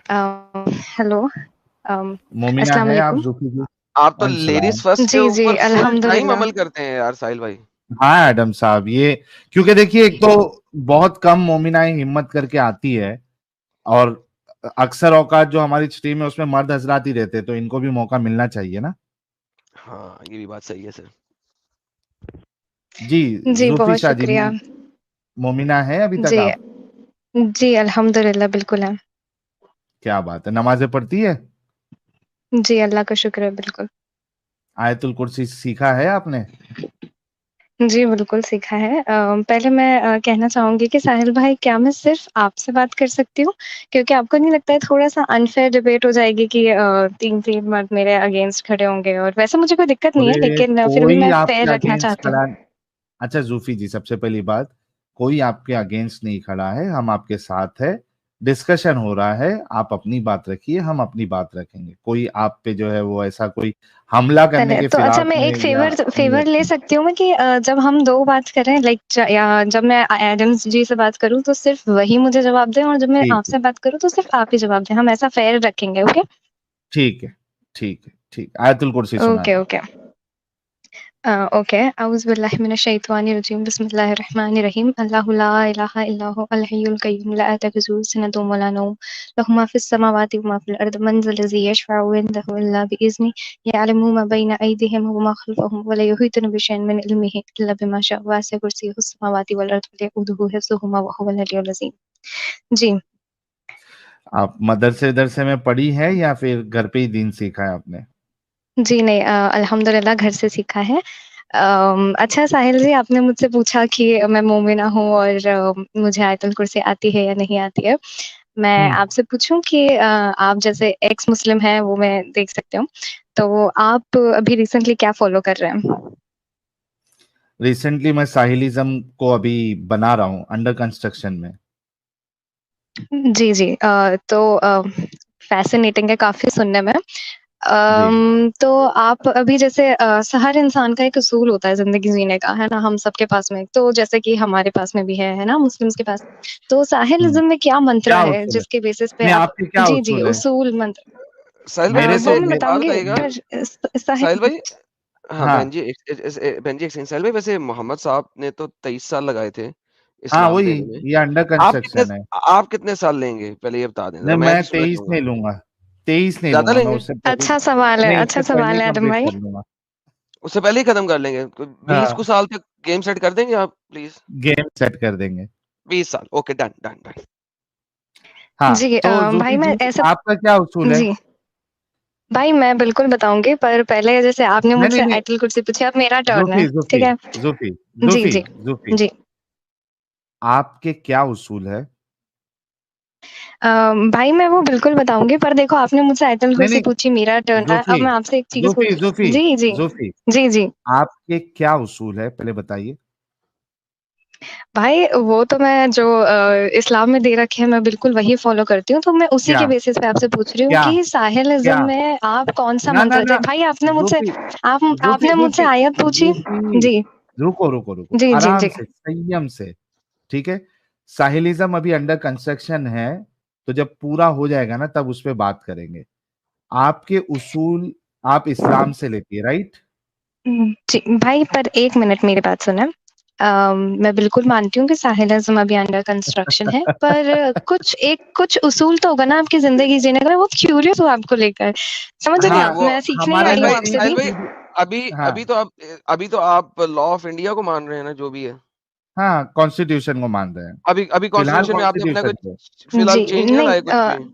Hello. Momina अस्सलाम है, आप वालेकुम। जूफी जी। आप तो लेडीज सलाम। फर्स्ट के जी, जी, ऊपर फुल टाइम अल्हम्दुलिल्लाह। अमल करते हैं यार साहिल भाई। हाँ एडम साहब, ये क्योंकि देखिए, एक तो बहुत कम मोमिनाएं हिम्मत करके आती है, और अक्सर औकात जो हमारी टीम है उसमें मर्द हजरात ही रहते हैं, तो इनको भी मौका मिलना चाहिए ना। हाँ, ये भी बात सही है सर। जी। जी, जूफी बहुत शाह जी, शुक्रिया। मोमिना है अभी तक जी, आप? जी, अल्हम्दुलिल्लाह बिल्कुल है। क्या बात है, नमाजें पढ़ती है? जी, अल्लाह का शुक्र है, बिल्कुल। आयतुल कुर्सी सीखा है आपने? जी, बिल्कुल सीखा है। पहले मैं कहना चाहूँगी कि साहिल भाई, क्या मैं सिर्फ़ आपसे बात कर सकती हूँ? क्योंकि आपको नहीं लगता है थोड़ा-सा अनफ़ेयर डिबेट हो जाएगी कि 3-3 मर्द मेरे अगेंस्ट खड़े होंगे, और वैसे मुझे कोई दिक्कत नहीं है, अरे, लेकिन फिर भी कोई मैं फ़ेयर आपके रखना अगेंस्ट चाहती हूँ। खड़ा। अच्छा जूफी जी, सबसे पहली बात, कोई आपके अगेंस्ट नहीं खड़ा है, हम आपके साथ है। डिस्कशन हो रहा है, आप अपनी बात रखिए, हम अपनी बात रखेंगे। कोई आप पे जो है वो ऐसा कोई हमला करने चले के तो अच्छा, फिराक मैं में एक या फ़ेवर नीयत ले में। सकती हूँ मैं कि जब हम 2 बात कर रहे हैं, लाइक या जब मैं एडम्स जी से बात करूँ तो सिर्फ़ वही मुझे जवाब दें, और जब मैं ठीक है, आपसे बात करूँ तो सिर्फ़ आप ही जवाब दें। हम ऐसा फ़ेयर रखेंगे, ओके? ठीक है, ठीक है, ठीक। आयतुल कुर्सी सुना ओके, दें। ओके। ओके। अऊज़ु बिल्लाहि मिनश शैतानिर रजीम, बिस्मिल्लाहिर रहमानिर रहीम। अल्लाहु ला इलाहा इल्ला हु अल हय्युल क़य्यूम ला तअख़ुज़ुहु सिनतुन व ला नौम, लहु मा फ़िस समावाति व मा फ़िल अर्द, मन ज़ल्लज़ी यशफ़अु इंदहु इल्ला बिइज़्निहि, यअलमु मा बैना अयदीहिम व मा ख़ल्फ़हुम व ला युहीतुना बिशैइन मिन इल्मिहि इल्ला बिमा शाअ, वसिअ कुर्सियुहुस समावाति वल अर्द, वला यऊदुहु हिफ़्ज़ुहुमा व हुवल अलिय्युल अज़ीम। जी। आप मदरसे-वदरसे में पढ़ी है या फिर घर पे ही दीन सीखा है आपने? जी, नहीं, अल्हम्दुलिल्लाह घर से सीखा है। अच्छा साहिल जी, आपने मुझसे पूछा कि मैं मोमिना हूँ और मुझे आयतुल कुर्सी आती है या नहीं आती है। मैं हुँ। आपसे पूछूँ कि आप जैसे एक्स मुस्लिम हैं, वो मैं देख सकती हूँ। तो आप अभी रिसेंटली क्या फ़ॉलो कर रहे हैं? रिसेंटली मैं साहिलिज़्म को अभी बना रहा हूँ, अंडर कंस्ट्रक्शन में। जी, जी। तो फ़ैसिनेटिंग है काफ़ी सुनने में। जी। तो आप अभी जैसे हर इंसान का एक उसूल होता है ज़िंदगी जीने का, है ना? हम सबके पास में। तो जैसे कि हमारे पास में भी है ना? मुस्लिम्स के पास। तो हुँ। साहिलिज़्म में क्या मंत्र क्या है उसूल है? जिसके बेसिस पे नहीं, आप आपके क्या जी, जी, उसूल है? उसूल मंत्र साहिल भाई मेरे वो से वैसे मैं एक बात बताऊँगी, बताइएगा। पर साहिल भाई, हाँ हाँ, बहन जी, बहन जी एक सेकंड। साहिल भाई, वैसे मोहम्मद साहब ने तो 23 साल लगाए थे हाँ, इस्लाम वही, देने में। ये अंडर आप कितने कंस्ट्रक्शन है। आप कितने साल लेंगे? पहले ये बता दें ज़रा, नहीं, मैं मैं भी सुनना 23 चाहूँगा। नहीं लूँगा, 23 नहीं ज़्यादा लूँगा, मैं लेंगे? उससे पहले। नहीं, अच्छा उससे पहले सवाल ही है आदम कंप्लीट भाई। कर लूँगा। उससे पहले ही खत्म कर लेंगे? 20 हाँ, कुछ साल तक गेम सेट कर देंगे आप प्लीज़? गेम सेट कर देंगे। 20 साल, ओके, डन, डन, डन। हाँ, जी, तो भाई ज़ूफ़ी मैं जी, ऐसा आपका क्या उसूल है? जी। भाई मैं बिल्कुल बताऊँगी, पर पहले जैसे आपने नहीं, नहीं, मुझसे नहीं, आयतुल कुर्सी पूछी, अब मेरा टर्न है, ज़ूफ़ी, ठीक ज़ूफ़ी, है? ज़ूफ़ी, जी, ज़ूफ़ी, जी। ज़ूफ़ी, जी। आपके क्या उसूल है? भाई मैं वो बिल्कुल बताऊँगी, पर देखो आपने मुझसे आयतुल नहीं, कुर्सी नहीं, पूछी, मेरा टर्न था, ज़ूफ़ी, अब मैं आपसे एक चीज़ ज़ूफ़ी, पूछ ज़ूफ़ी, जी, जी। ज़ूफ़ी, जी, जी। आपके क्या उसूल है, पहले बताइए? भाई वो तो मैं जो इस्लाम में दे रखे हैं, मैं बिल्कुल वही फ़ॉलो करती हूँ, तो मैं उसी क्या? के बेसिस पे आपसे पूछ रही हूँ क्या? कि साहिलिज़्म क्या? में आप कौन-सा ना, ना, मंत्र थे? ना, भाई आपने मुझसे ज़ूफ़ी, आप ज़ूफ़ी, आपने मुझसे ज़ूफ़ी, आयत पूछी ज़ूफ़ी, जी। रुको, रुको, रुको, जी, जी, आराम जी। से, संयम से, ठीक है? साहिलिज़्म अभी अंडर कंस्ट्रक्शन है, तो जब पूरा हो जाएगा ना, तब उस पे बात करेंगे। आपके उसूल आप इस्लाम से लेती है, राइट? जी, भाई पर 1 मिनट मेरी बात सुनें। मैं बिल्कुल मानती हूँ कि साहिलिज़्म अभी अंडर कंस्ट्रक्शन है, पर कुछ उसूल तो होगा ना आपकी ज़िंदगी जीने का। मैं बहुत क्यूरियस हूँ आपको लेकर। समझ रही चलिए हैं हाँ, आप? वो मैं सीखने ही हमारे साहिल आई हूँ भाई, नबी आपसे साहिल भी। भाई, नबी अभी हाँ, अभी तो आप लॉ ऑफ इंडिया को मान रहे हैं ना, जो भी है। हाँ, कॉन्स्टिट्यूशन को मान रहे हैं। अभी अभी फिलहाल कॉन्स्टिट्यूशन में आपने अपना कॉन्स्टिट्यूशन को। कुछ फिलहाल जी, चेंज नहीं ना नहीं लाया कुछ भी?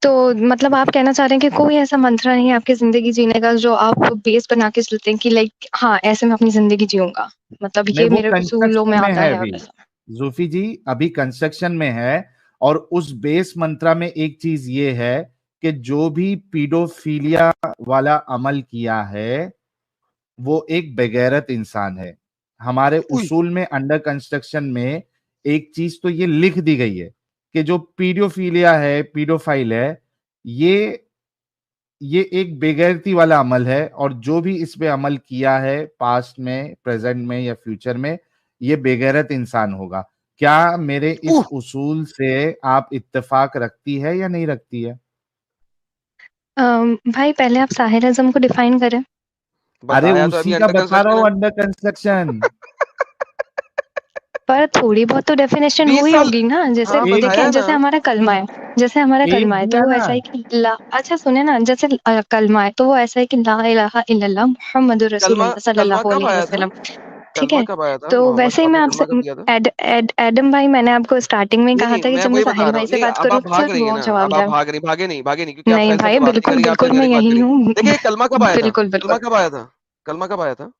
तो मतलब आप कहना चाह रहे हैं कि कोई ऐसा मंत्र नहीं है आपकी ज़िंदगी जीने का जो आप बेस बना के चलते हैं कि लाइक हाँ, ऐसे मैं अपनी ज़िंदगी जीऊँगा। मतलब नहीं, ये वो मेरे उसूलों में कंस्ट्रक्शन में आता है है अभी। वगैरह। ज़ूफ़ी जी, अभी कंस्ट्रक्शन में है, और उस बेस मंत्रा में एक चीज़ ये है कि जो भी पीडोफिलिया वाला अमल किया है, वो एक बेगैरत इंसान है। हमारे उई! उसूल में अंडर कंस्ट्रक्शन में एक चीज़ तो ये लिख दी गई है कि जो पीडोफिलिया है, पीडोफाइल है, ये ये एक बेगैरती वाला अमल है, और जो भी इस पे अमल किया है पास्ट में, प्रेजेंट में या फ्यूचर में, ये बेगैरत इंसान होगा। क्या मेरे इस उसूल से आप इत्तेफाक रखती है या नहीं रखती है? भाई पहले आप साहिर आजम को डिफाइन करें। अरे बताया तो अभी उसी का अंडर बता रहा कंस्ट्रक्शन हूँ, है। Under construction. पर थोड़ी बहुत तो डेफिनेशन 20 हुई साल होगी ना, जैसे हाँ एक देखें बताया ना। जैसे हमारा कलमा है, जैसे हमारा एक कलमा है तो दिया वो ना। ऐसा है कि ला, अच्छा सुने ना, जैसे कलमा है तो वो ऐसा है कि ला इलाहा इल्लल्लाह मुहम्मदुर कलमा रसूलुल्लाह कलमा सल्लल्लाहु कब अलैहि आया था? वसल्लम, ठीक कलमा है? कब आया था? तो मोहम्मद वैसे ही साहब मैं ने आपसे कलमा कब दिया था? एडम भाई, मैंने आपको स्टार्टिंग में नहीं, कहा नहीं, था कि मैं जब मैं वही बता साहिल रहा भाई हूँ। से नहीं, बात अब करूँ आप तो भाग सिर्फ रही हैं वो ना, जवाब अब आप दें। भागे नहीं क्योंकि आप नहीं साहिल साहब भाई, से बात नहीं बिल्कुल, करेंगे, आप बिल्कुल फिर मैं मेरे की बात यही करेंगे। हूँ। देखिए कलमा कब आया था? बिल्कुल, बिल्कुल। कलमा कब आया था? कलमा कब आया था?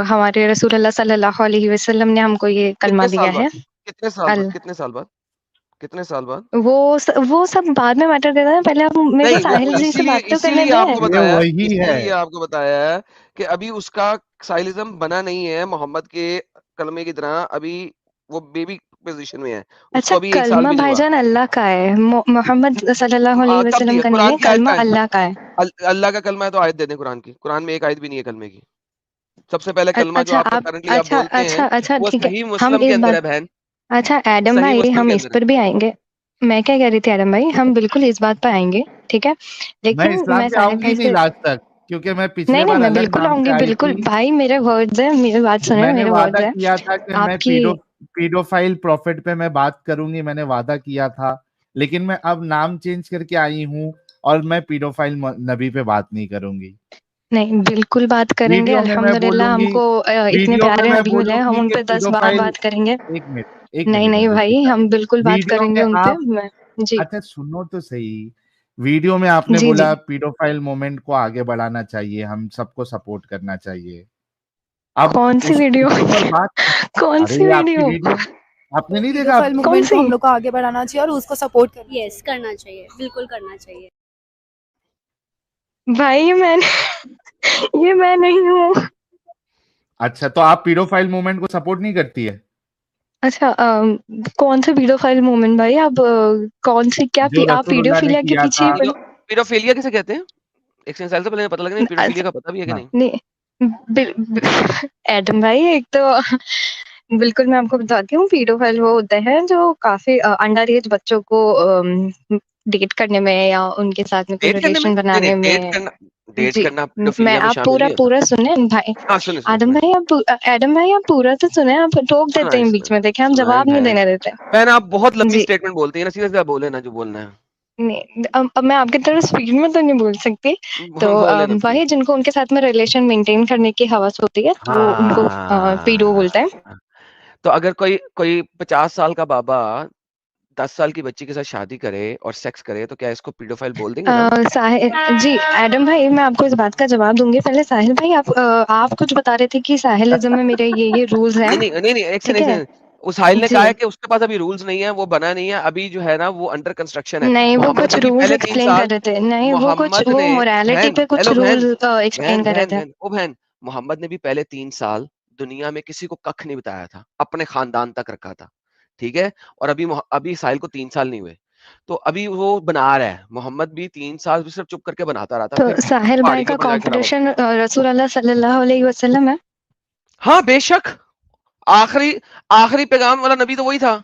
हमारे रसूलुल्लाह सल्लल्लाहु अलैहि वसल्लम ने हमको ये कलमा कितने साल दिया बाद? है। कितने साल बाद? अल कितने साल बाद? कितने साल बाद? वो सब बाद में मैटर करता है, पहले आप मेरे को नहीं, मैं साहिल जी से इसीलिए बात तो करने इसीलिए आपको दें। ये बताया है वही है। इसीलिए आपको बताया है कि अभी उसका साहिलिज्म बना नहीं है मोहम्मद के कलमे की तरह, अभी वो बेबी पोजीशन में है, उसको अच्छा, अभी 1 साल कलमा भी नहीं हुआ। भाईजान अल्लाह का है, मोहम्मद सल्लल्लाहु अलैहि कब वसल्लम दिया? का नहीं कुरान है, की आयत कलमा कहाँ है? अल्लाह का है। अल्लाह का कलमा है तो आयत दे दें कुरान की। कुरान में एक आयत भी नहीं है कलमे की। सबसे पहले कलमा जो अच्छा आपका आप करंटली आप अच्छा बोलते हैं, अच्छा अच्छा वो ठीक है, सही हम मुस्लिम के इस अंदर है बात, बहन, अच्छा एडम सही भाई मुस्लिम हम के इस अंदर है। पर भी आएंगे। मैं क्या कह रही थी एडम भाई, हम बिल्कुल इस बात पर आएंगे, ठीक है? मैं लेकिन इस्लाम मैं पे साहिल आऊंगी भाई नहीं से, लास्ट तक, क्योंकि मैं पिछले नहीं नहीं, बार मैं अलग बिल्कुल नाम से आऊंगी, आई बिल्कुल थी। भाई, मेरे वर्ड्स है, मेरी बात सुने, मैंने मेरे वादा वर्ड्स है किया था कि मैं आपकी। पीडोफाइल प्रॉफिट पे मैं बात करूंगी, मैंने वादा किया था। लेकिन मैं अब नाम चेंज करके आई हूँ, और मैं पीडोफाइल नबी पे बात नहीं करूंगी। नहीं, बिल्कुल बात करेंगे, वीडियो में मैं अल्हम्दुलिल्लाह बोलूंगी, हमको इतने वीडियो में प्यारे मैं नबी मिले हैं, हम बोलूंगी उन कि पे 10 बार पीडोफाइल, बात करेंगे। एक मिनट, एक नहीं, मिनट नहीं इधर भाई, देखिएगा। हम बिल्कुल बात वीडियो में करेंगे उन पे। आप, मैं जी, अच्छा सुनो तो सही। वीडियो में आपने जी, बोला जी। पीडोफाइल मूवमेंट को आगे बढ़ाना चाहिए, हम सबको सपोर्ट करना चाहिए। अब कौन-सी उस वीडियो? उसके ऊपर बात, अरे कौन-सी ये आपकी वीडियो? वीडियो आपने नहीं देखा? पीडोफाइल मूवमेंट को कौन-सी? हम लोग को आगे बढ़ाना चाहिए और उसको सपोर्ट करना। यस, करना चाहिए, बिल्कुल करना चाहिए। भाई ये मैं नहीं हूँ। अच्छा, तो आप पीडोफाइल मूवमेंट को सपोर्ट नहीं करती है? अच्छा, कौन सा पीडोफाइल मोमेंट भाई, आप कौन सी क्या जो आप रसूलुल्लाह ने पीडोफिलिया के किया पीछे था। ही पीडोफिलिया किसे कहते हैं? एक सेकंड से पहले पता लगना पीडोफिलिया अच्छा, का पता भी है कि हाँ, नहीं? नहीं, एडम भाई, एक तो बिल्कुल मैं आपको बताती हूँ, पीडोफाइल वो होते हैं जो काफी अंडर एज बच्चों को डेट करने में या उनके साथ में कोई डेट करने में? रिलेशन नहीं, नहीं, बनाने में। डेट जी, करना मैं पीडोफिलिया में आप शामिल पूरा नहीं होता। पूरा सुने भाई। हाँ, सुने आदम सुने भाई आप एडम भाई आप पूरा तो सुने, आप टोक देते हैं बीच में, देखें हम सुनाए जवाब नहीं बहन। देने देते। बहन आप बहुत लंबी जी, स्टेटमेंट बोलती हैं ना, सीधा-सीधा बोले ना जो बोलना है। नहीं, अब मैं आपकी तरह स्पीड में तो नहीं बोल सकती। तो बोले ना प्लीज़। वही जिनको उनके साथ में रिलेशन मेंटेन करने की हवस होती है, तो वो उनको पीडो हाँ। बोलते हैं। तो अगर कोई कोई 50 साल का बाबा 10 साल की बच्ची के साथ शादी करे और सेक्स करे तो क्या इसको पीडोफाइल बोल देंगे ना हम? साहिल जी, एडम भाई मैं आपको इस बात का जवाब दूँगी। पहले साहिल भाई आप कुछ बता रहे थे कि साहिलिज़्म में मेरे ये रूल्स हैं, नहीं, एक ठीक है? सेकंड। उस साहिल ने कहा जी। है कि उसके पास अभी रूल्स नहीं है, वो बना नहीं है, अभी जो है ना वो अंडर कंस्ट्रक्शन है। नहीं, वो मोहम्मद कुछ नबी रूल्स पहले 3 एक्सप्लेन कर साल रहे थे। नहीं, मोहम्मद वो ने मोरालिटी बहन पे कुछ हेलो रूल्स बहन एक्सप्लेन कर रहे थे। ओ बहन, मोहम्मद ने भी पहले 3 साल दुनिया में किसी को कख नहीं बताया था, अपने खानदान तक रखा था, ठीक है? और अभी साहिल को 3 साल नहीं हुए, तो अभी वो बना रहा है, मोहम्मद भी 3 साल भी सिर्फ चुप करके बनाता रहा था, तो फिर साहिल पहाड़ी भाई के का ऊपर जाके खड़ा हो गया। कॉम्पिटिशन रसूल अल्लाह सल्लल्लाहु अलैहि वसल्लम है। हाँ, बेशक, आखिरी आखिरी पैगाम वाला नबी तो वही था,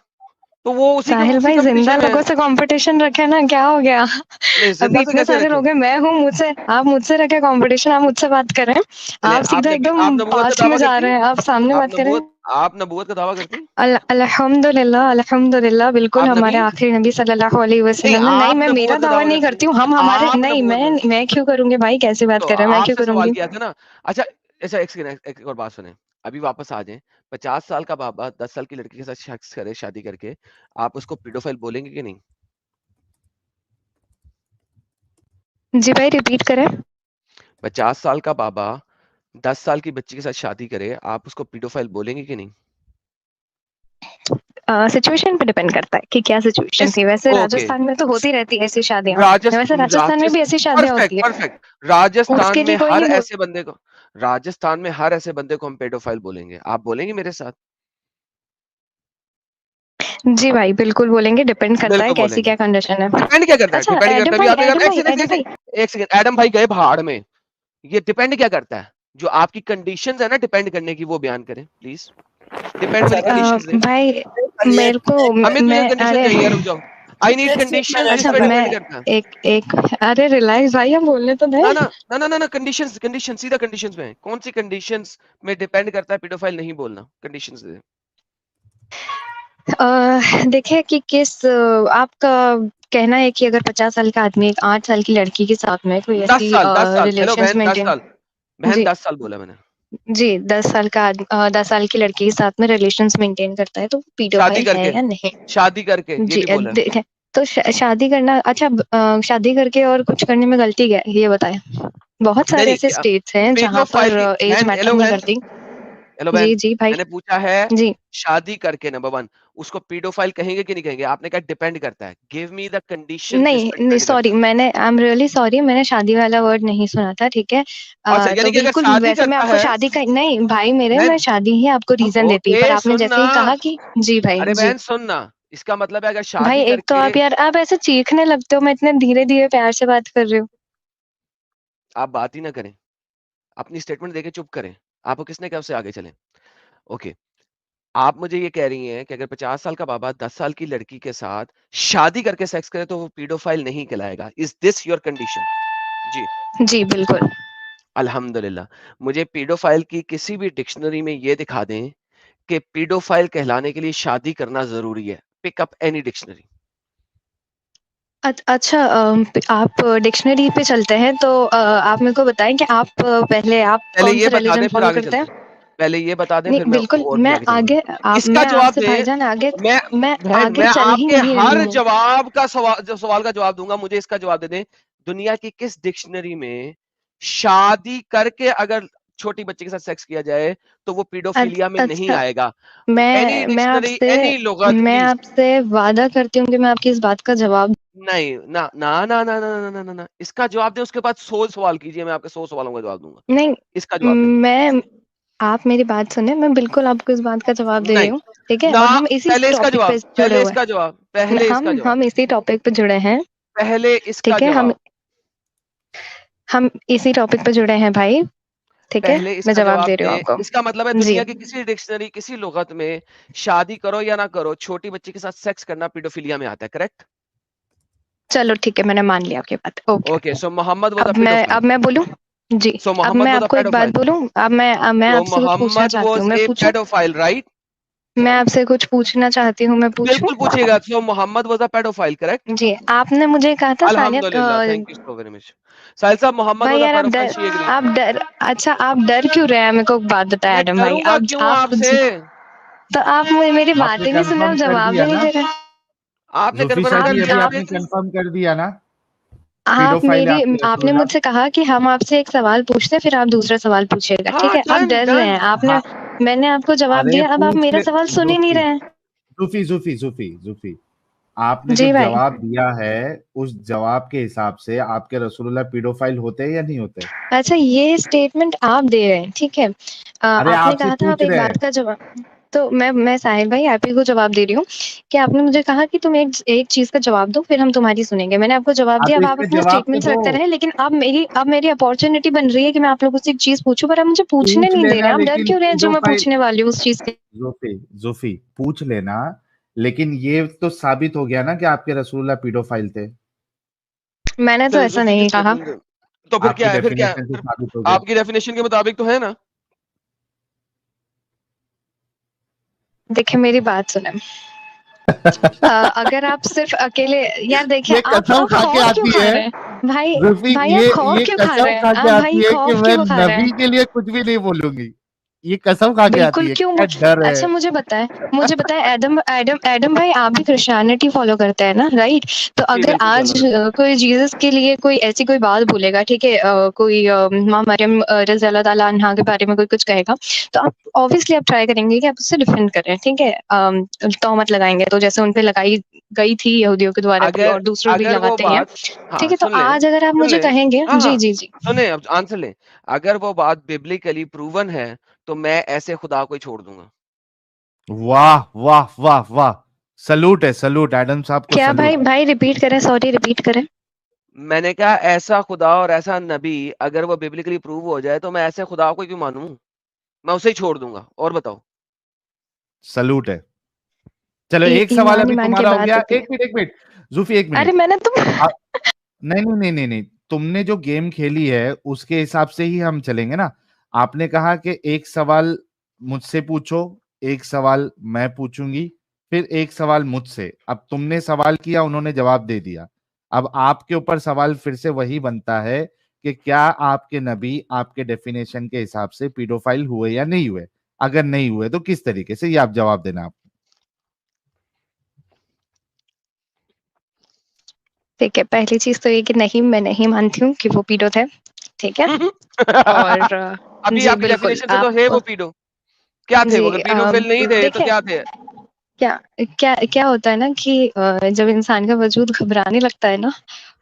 तो वो साहिल उसी भाई जिंदा कंपटीशन में है। लोगों से कंपटीशन रखे ना, क्या हो गया? नहीं, अभी ज़िंदा से इतने कैसे सारे रखे? लोग हैं, मैं हूँ, मुझसे आप मुझसे रखे कंपटीशन, आप मुझसे बात कर रहे हैं। नहीं, आप सीधा आप एकदम नबूवत का पास्ट में दावा जा करती रहे हैं? हैं, आप सामने बात करें। आप नबूवत का दावा करती हैं? अल्हम्दुलिल्लाह, अल्हम्दुलिल्लाह, बिल्कुल आप नबी हमारे हैं? आखिरी नबी सल्लल्लाहु अलैहि नहीं, वसल्लम है। नहीं, आप मैं मेरा नबूवत का दावा दावा नहीं करती हैं? करती हूँ, हम हमारे आप नहीं, नबूवत का मैं क्यों करूँगी भाई, कैसी बात तो कर रहे हैं, मैं क्यों आपसे सवाल करूँगी? किया था ना। अच्छा, अच्छा एक सेकंड, एक और बात सुनें, अभी वापस आ जाएँ। 50 साल का बाबा 10 साल की लड़की के साथ सेक्स करे शादी करके, आप उसको पीडोफाइल बोलेंगे कि नहीं? जी भाई, रिपीट करें। 50 साल का बाबा 10 साल की बच्ची के साथ शादी करे, आप उसको पीडोफाइल बोलेंगे कि नहीं? सिचुएशन पे डिपेंड करता है कि क्या सिचुएशन किस थी। वैसे ओके। राजस्थान में तो होती रहती है ऐसी शादियाँ। राजस वैसे राजस्थान में राजस भी ऐसी शादियाँ परफेक्ट, होती है। परफेक्ट। राजस्थान उसके में लिए कोई हर नहीं बोल ऐसे बंदे को राजस्थान में हर ऐसे बंदे को हम पेडोफाइल बोलेंगे। आप बोलेंगे मेरे साथ? जी भाई, बिल्कुल बोलेंगे, डिपेंड करता है बिल्कुल कैसी बोलेंगे। क्या कंडीशन है। डिपेंड क्या करता है? अच्छा, डिपेंड करता है अभी आप एक एडम भाई, सेकंड, एडम भाई, एक सेकंड एडम भाई गए पहाड़ में। ये डिपेंड क्या करता है? जो आपकी कंडीशंस है ना डिपेंड करने की वो बयान करें प्लीज। डिपेंड वाली कंडीशंस दे। भाई मेरे को हमें तुझे मैं कंडीशन अरे चाहिए, रुक जाओ। आई नीड कंडीशंस, जिस अच्छा पे मैं डिपेंड करता है। एक अरे रिलैक्स भाई, हम बोलने तो दे। ना ना ना ना ना ना कंडीशंस, कंडीशन सीधा कंडीशंस में, कौन सी कंडीशंस में डिपेंड करता है पेडोफाइल नहीं बोलना, कंडीशंस दे। देखिए कि आपका कहना है कि अगर 50 साल का आदमी एक 8 साल की लड़की के साथ में कोई 10 ऐसी साल 10 साल, हेलो रिलेशंस बहन 10 मेंटेन साल, बहन जी 10 साल बोला मैंने। जी 10 साल की लड़की के साथ में रिलेशंस मेंटेन करता है तो शादी पीडोफाइल है करके, या नहीं? शादी करके ये जी भी बोला है। देखें तो शादी करना अच्छा, शादी करके और कुछ करने में गलती क्या है ये बताएं। बहुत नहीं सारे नहीं ऐसे स्टेट्स हैं जहाँ पेडोफाइल पर की एज बहन, मैटर हेलो नहीं बहन, करती। हेलो बहन, जी जी भाई। मैंने पूछा है जी शादी करके, नंबर 1 उसको पेडोफाइल कहेंगे कि नहीं कहेंगे? आपने कहा डिपेंड करता है, गिव मी द कंडीशंस जिस नहीं पे नहीं डिपेंड करता सॉरी, है। मैंने आई एम रियली सॉरी, मैंने शादी वाला वर्ड नहीं सुना था, ठीक है। अच्छा, तो यानी कि अगर बिल्कुल शादी वैसे मैं करता आपको है, शादी का नहीं भाई मेरे, बहन मैं शादी ही आपको रीजन देती, ओके पर आपने सुन जैसे ना, ही कहा कि जी भाई अरे जी बहन सुन ना, इसका मतलब है अगर भाई, शादी एक तो करके, आप यार आप ऐसे चीखने लगते हो, मैं इतने धीरे धीरे प्यार से बात कर रही हूँ। आप बात ही ना करें, अपनी स्टेटमेंट देके चुप करें, आपको किसने कब से आगे चले। ओके, आप मुझे ये कह रही हैं कि अगर 50 साल का बाबा 10 साल की लड़की के साथ शादी करके सेक्स करे तो वो पीडोफाइल नहीं कहलाएगा, इज दिस योर कंडीशन? जी, जी बिल्कुल। अल्हम्दुलिल्लाह। मुझे पीडोफाइल की किसी भी डिक्शनरी में ये दिखा दें कि पीडोफाइल कहलाने के लिए शादी करना जरूरी है, पिक अप एनी डिक्शनरी। अच्छा, आप डिक्शनरी पे चलते हैं तो आप मेरे को बताएं कि आप पहले आप पहले कौन ये सा बता रिलीजन दें फिर फॉलो आगे करते हैं? चलते हैं, पहले ये बता दें नहीं फिर मैं बिल्कुल, और भी मैं आगे चलूंगा। आगे इसका मैं जवाब आपसे दें, भाईजान आगे मैं मैं बहन मैं आगे चल ही आपके नहीं रही हर हूँ। जवाब का सवाल का जवाब दूंगा, मुझे इसका जवाब दे दें, दुनिया की किस डिक्शनरी में शादी करके अगर छोटी बच्चे के साथ सेक्स किया जाए तो वो पीडोफिलिया में नहीं अच्छा, आएगा? एनी मैं डिक्शनरी, आपसे एनी लुगत मैं प्लीज। आपसे वादा करती हूँ कि मैं आपकी इस बात का जवाब नहीं ना ना ना ना ना ना ना ना ना, इसका जवाब दें, उसके बाद 100 सवाल कीजिए, मैं आपके 100 सवालों का जवाब दूंगा। नहीं। इसका जवाब दें। मैं आप मेरी बात सुने, मैं बिल्कुल आपको इस बात का जवाब दे रही नहीं हूँ, ठीक है, ना, और हम इसी पहले इसका टॉपिक पे जवाब, जुड़े पहले हुए इसका जवाब, हैं। पहले इसका जवाब, हम इसी टॉपिक पे जुड़े हैं, पहले इसका ठीक है, जवाब, हम इसी टॉपिक पे जुड़े हैं भाई, ठीक है, पहले मैं इसका जवाब जवाब दे रही हूँ दें। आपको। इसका मतलब है जी दुनिया की किसी डिक्शनरी, किसी लुगत में शादी करो या ना करो, छोटी बच्ची के साथ सेक्स करना पीडोफिलिया में आता है, करेक्ट? चलो ठीक है, मैंने मान लिया आपकी बात, okay. Okay, so Mohammad was a pedophile, अब मैं बोलूं? जी। सो अब मोहम्मद मैं वाज अ आपको एक बात पेडोफाइल, बोलूं? मैं सो आपसे कुछ पूछना मोहम्मद चाहती हूँ, वाज मैं ए पूछूं? Paedophile, right? मैं आपसे कुछ पूछना चाहती हूँ, मैं पूछूं? बिल्कुल पूछिएगा, so Mohammad was a paedophile, correct? जी, आपने मुझे कहा था सानिया अल्हम्दुलिल्लाह, thank you so very much. Sahil साहब, मोहम्मद भाई वाज अ यार पेडोफाइल, शी एग्रीड। आप डर अच्छा, आप डर क्यों रहे हैं? मेरे को एक बात बताया मैं एडम भाई, डरूंगा क्यों आपसे? तो आप मेरी आपने बातें नहीं सुन रहे, आप कंफर्म कर जवाब दिया ही नहीं ना? दे रहे। आपने जुफिशा कन्फर्म कर जी, दिया अभी ना आपने फिर? कंफर्म कर दिया ना? आप पीडोफाइल है मेरी आपके आपने रसूलुल्लाह? मुझसे कहा कि हम आपसे एक सवाल पूछते हैं, फिर आप दूसरा सवाल पूछिएगा, ठीक हाँ, है? आप डन डर रहे डन। हैं, आपने हाँ। मैंने आपको जवाब अरे दिया, अब आप पूछ मेरा ले, सवाल सुन ही नहीं जूफी रहे हैं। जूफी जूफी जूफी जूफी, आपने जो जी भाई। जवाब दिया है उस जवाब के हिसाब से आपके रसूलुल्लाह पीडोफाइल होते हैं या नहीं होते? अच्छा, ये स्टेटमेंट आप दे रहे हैं, ठीक है। अरे आपने आपसे कहा था आप पूछ एक रहे हैं। बात का जवाब, तो मैं साहिल भाई आप ही को जवाब दे रही हूँ कि आपने मुझे कहा कि तुम एक चीज का जवाब दो, फिर हम तुम्हारी सुनेंगे। मैंने आपको जवाब हाँ, दिया, तो अब इस आप पे अपने जवाब तो स्टेटमेंट्स दो। रखते रहे, लेकिन अब मेरी अपॉर्चुनिटी बन रही है कि मैं आप लोगों से एक चीज पूछूं, पर आप मुझे पूछने पूछ नहीं दे रहे लेना, हैं। आप डर लेकिन क्यों रहे हैं जो मैं पीडोफाइल, पूछने वाली हूँ उस चीज के? जूफी जूफी पूछ लेना, लेकिन ये तो साबित हो गया ना कि आपके रसूलुल्लाह पीडोफाइल थे। मैंने तो चलिए ऐसा जुल्फी की नहीं कहा। स्टेटमेंट दे। तो फिर आपकी क्या है, फिर क्या है, डेफिनेशन से फिर साबित हो गया। आपकी डेफिनेशन के मुताबिक तो है ना? देखिए मेरी बात सुने, अगर आप सिर्फ अकेले, यार देखिए ये आप कसम खा के खौफ क्यों आती खा है, रहे हैं भाई? जुल्फी, भाई आप खौफ ये क्यों खा कसम रहे खा हैं? के आप भाई आती है कि खौफ मैं क्यों खा रहे नबी हैं? के लिए कुछ भी नहीं बोलूंगी। ये कसम खा के आती बिल्कुल है, क्यों क्या डर है। अच्छा मुझे बताएं एडम भाई, आप भी क्रिश्चियनिटी फॉलो करते हैं ना, राइट? तो जी अगर बिल्कुल आज फॉलो करता हूँ। कोई जीसस के लिए कोई ऐसी कोई बात बोलेगा, ठीक है, कोई माँ मरियम रज़ी अल्लाह ताला अन्हा के बारे में कोई कुछ कहेगा, तो आप ऑब्वियसली आप ट्राई करेंगे कि आप उससे डिफेंड करें, ठीक है। तोहमत लगाएंगे तो जैसे उन पे लगाई गई थी यहूदियों के द्वारा भी, अगर और दूसरों भी अगर वो लगाते ही हैं, बात, ठीक हाँ है। तो सुन ले, आज अगर आप सुन मुझे ले, कहेंगे, हाँ जी हाँ जी जी, सुने, अब आंसर ले। अगर वो बात बिब्लिकली प्रूवन है तो मैं ऐसे खुदा को ही छोड़ दूंगा। वाह वाह वाह वाह, सलूट है, सलूट एडम साहब को क्या भाई सलूट। भाई रिपीट करें, सॉरी रिपीट करें। मैंने कहा ऐसा खुदा और ऐसा नबी अगर वो बिब्लिकली प्रूव हो जाए तो मैं ऐसे खुदा को ही क्यों मानूं, मैं उसे ही छोड़ दूंगा। और बताओ। सलूट है। चलो ईमान एक सवाल अभी ईमान की तुम्हारा हो बात गया। होती है। एक मिनट जूफी, एक अरे मिनट। मैंने तुम नहीं नहीं नहीं नहीं नहीं, तुमने जो गेम खेली है उसके हिसाब से ही हम चलेंगे ना। आपने कहा कि एक सवाल मुझसे पूछो, एक सवाल मैं पूछूंगी, फिर एक सवाल मुझसे। अब तुमने सवाल किया, उन्होंने जवाब दे दिया। अब आपके ऊपर सवाल फिर से वही बनता है कि क्या आपके नबी आपके डेफिनेशन के हिसाब से पीडोफाइल हुए या नहीं हुए। अगर नहीं हुए तो किस तरीके से, ये आप जवाब देना आप। ठीक है, पहली चीज तो ये कि नहीं, मैं नहीं मानती हूँ कि वो पीडो थे। ठीक है। और अभी जी आपकी बिल्कुल डेफिनेशन से तो है वो आप पीडो। क्या थे वो? जी अगर पीडोफिल नहीं थे तो देखिए, क्या थे? क्या क्या क्या होता है ना कि जब इंसान का वजूद घबराने लगता है ना,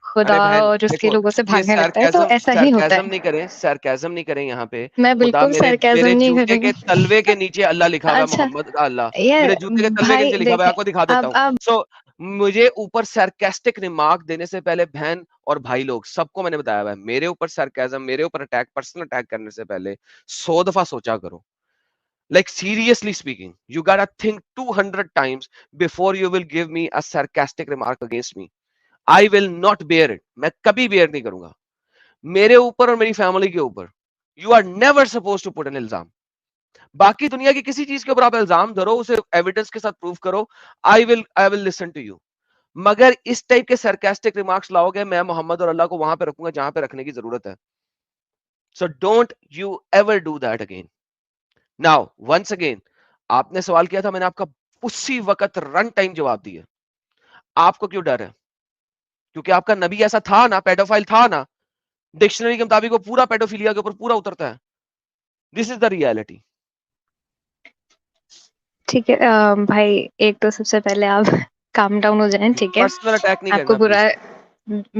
खुदा अरे बहन और उसके देखो, लोगों से ये भागने लगता है, तो ऐसा ही होता है। सरकाजम नहीं करें यहाँ पे। मैं खुदा बिल्कुल मेरे सरकाज़म मेरे नहीं जूते करूँगी। के तलवे के नीचे अल्लाह लिखा हुआ है, अच्छा, मोहम्मद का अल्लाह यार मेरे जूते के तलवे के भाई नीचे लिखा हुआ है, देखें, आपको दिखा देता अब हूँ। सो मुझे ऊपर सरकास्टिक रिमार्क देने से पहले बहन और भाई लोग सबको मैंने बताया हुआ है, मेरे ऊपर सरकाजम, मेरे ऊपर अटैक, पर्सनल अटैक करने से पहले 100 दफा सोचा करो। Like seriously speaking, you gotta think 200 times before you will give me a sarcastic remark against me. I will not bear it. मैं कभी bear नहीं करूंगा मेरे ऊपर और मेरी फैमिली के ऊपर। You are never suppose to put an इल्जाम। बाकी दुनिया की किसी चीज के ऊपर आप इल्जाम धरो, उसे एविडेंस के साथ प्रूव करो, I will listen to you. मगर इस टाइप के सरकास्टिक रिमार्क्स लाओगे, मैं मोहम्मद और अल्लाह को वहां पे रखूंगा जहां पे रखने की जरूरत है। So don't you ever do that again. Now once again, आपने सवाल किया था, मैंने आपका उसी वक्त रन टाइम जवाब दिया। आपको क्यों डर है? क्योंकि आपका नबी ऐसा था ना, पेडोफाइल था ना। डिक्शनरी के मुताबिक वो पूरा पेडोफिलिया के ऊपर पूरा उतरता है। This is the reality. ठीक है भाई, एक तो सबसे पहले आप काम डाउन हो जाएं, ठीक है? पर्सनल अटैक नहीं आपको करना बुरा प्लीज।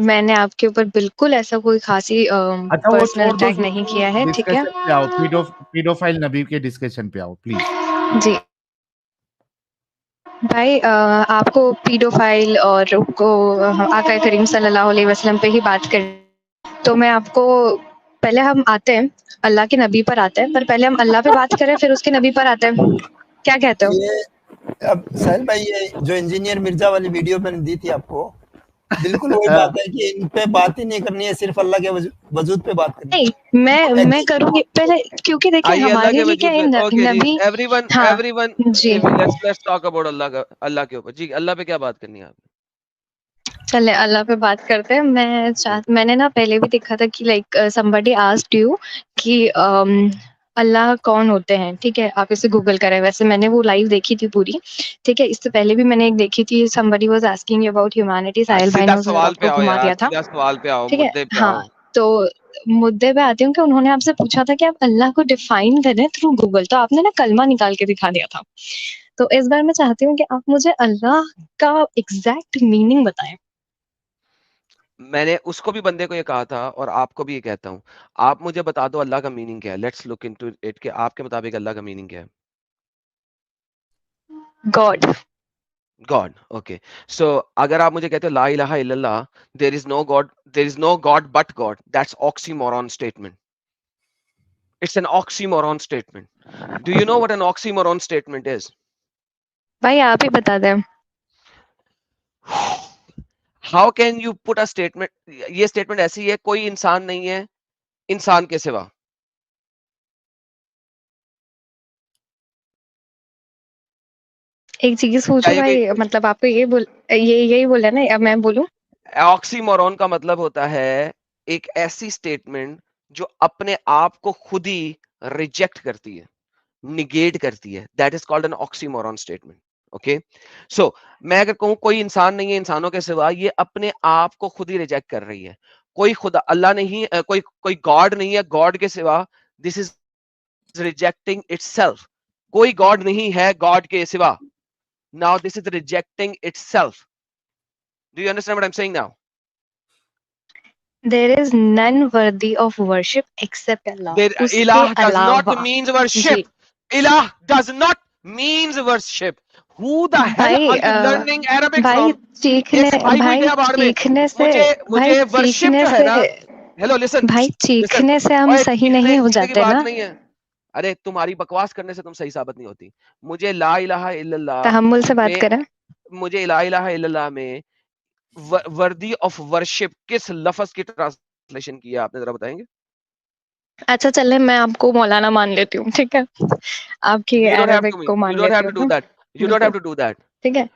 मैंने आपके ऊपर बिल्कुल ऐसा कोई खासी अच्छा वो पर्सनल छोड़ दो अटैक नहीं जूफी, किया है, ठीक है? डिस्कशन पे आओ। पीडोफाइल नबी के डिस्कशन पे आओ प्लीज। जी भाई, आपको पीडोफाइल और को आका करीम सल्लल्लाहु अलैहि वसल्लम पे ही बात कर, तो मैं आपको पहले हम आते हैं अल्लाह के नबी पर आते हैं, पर पहले हम अल्लाह पे बात करें फिर उसके नबी पर आते हैं। क्या कहते हो? ये अब साहिल भाई, ये जो इंजीनियर मिर्जा वाली वीडियो मैंने दी थी आपको, बिल्कुल वही बात है कि इन पे बात ही नहीं करनी है, सिर्फ अल्लाह के वजूद पे बात करनी है। नहीं, मैं करूंगी पहले, क्योंकि देखिए आइए अल्लाह हमारे के लिए क्या वजूद है, पे। ओके जी, नबी। एवरीवन हाँ एवरीवन जी, लेट्स टॉक अबाउट अल्लाह के ऊपर। जी, अल्लाह पे क्या बात करनी है आपने? चले अल्लाह पे बात करते हैं। मैंने ना पहले भी देखा था कि लाइक समबडी आस्क्ड यू कि अल्लाह कौन होते हैं, ठीक है? आप इसे गूगल करें। वैसे मैंने वो लाइव देखी थी पूरी, ठीक है? इससे पहले भी मैंने एक देखी थी, somebody was asking about humanity, Sahil भाई सीधा ने उस सवाल जवाब पे को आओ घुमा यार, दिया था, सीधा सवाल पे आओ, ठीक है? मुद्दे पे हाँ, आओ। तो मुद्दे पे आती हूँ कि उन्होंने आपसे पूछा था कि आप अल्लाह को डिफाइन करें थ्रू गूगल, तो आपने ना कलमा निकाल के दिखा दिया था। तो इस बार मैं चाहती हूँ कि आप मुझे अल्लाह का एग्जैक्ट मीनिंग बताएं। मैंने उसको भी, बंदे को ये कहा था और आपको भी ये कहता हूँ, आप मुझे बता दो अल्लाह का मीनिंग क्या है। लेट्स लुक इनटू इट कि आपके मुताबिक अल्लाह का मीनिंग क्या है। गॉड। God, okay. सो अगर आप मुझे कहते हो ला इलाहा इल्लल्लाह, there is no god but god, that's oxymoron statement. It's an oxymoron statement. Do you know what an oxymoron statement is? भाई आप ही बता दें। How can you put a statement? ये स्टेटमेंट ऐसी है, कोई इंसान नहीं है इंसान के सिवा। एक चीज क्या पूछो ये भाई, कोई मतलब आपको यही बोला ना, अब मैं बोलूं? ऑक्सीमोरॉन का मतलब होता है एक ऐसी स्टेटमेंट जो अपने आप को खुद ही रिजेक्ट करती है, निगेट करती है। That is called an oxymoron statement. Okay, so मैं अगर कहूं कोई इंसान नहीं है इंसानों के सिवा, ये अपने आप को खुद ही रिजेक्ट कर रही है। कोई खुदा अल्लाह नहीं, कोई गॉड नहीं है गॉड के सिवा। This is rejecting itself. कोई गॉड नहीं है गॉड के सिवा। Now this is rejecting itself. Do you understand what I am saying now? There is none worthy of worship except Allah, There, उसके ilah does not अलावा। means जी worship. Ilah does not means worship. Who the hell भाई, are you learning Arabic भाई from? ये सिपाही कोई गया बाहर में। चीखने से, मुझे भाई मुझे वर्शिप चीखने जो है से, ना, हेलो लिसन भाई लिसन, चीखने से हम ओए सही चीखने नहीं हो चीखने की जाते बात ना। नहीं है। अरे तुम्हारी बकवास करने से तुम सही साबित नहीं होती। मुझे ला इलाहा इल्लल्लाह तहम्मुल से बात में करें। मुझे ला इलाहा इल्लल्लाह में वर्दी ऑफ वर्शिप किस लफ्ज की ट्रांसलेशन की है आपने, जरा बताएंगे? अच्छा चले, मैं आपको मौलाना मान लेती हूँ, ठीक है। आपकी You don't have Arabic to me. को मान You don't लेती have हूँ to do मैं। that. You don't बिल्कुल, have to do that. ठीक है।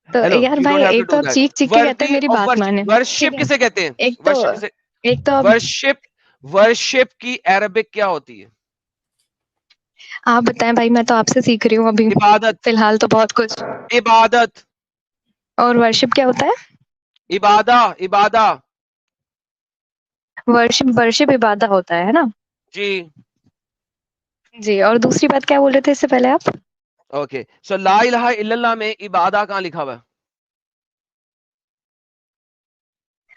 तो हेलो, यार you भाई, don't have to एक तो do आप that. चीख चीख के कहते हैं वर्दी मेरी ऑफ बात माने, ठीक वर्शिप है। किसे कहते हैं? एक तो वर्शिप किसे? एक तो आप वर्शिप की अरबिक क्या होती है? बताएं भाई, मैं तो आपसे सीख रही हूँ अभी इबादत। फिलहाल तो बहुत कुछ। इबादत। और वर्शिप क्या होता है? इबादा। इबादा। वर्शिप वर्शिप इबादा होता है ना? जी। जी, और दूसरी बात क्या बोल रहे थे इससे पहले आप? ओके, सो ला इलाहा इल्लल्लाह में इबादा कहाँ लिखा हुआ है?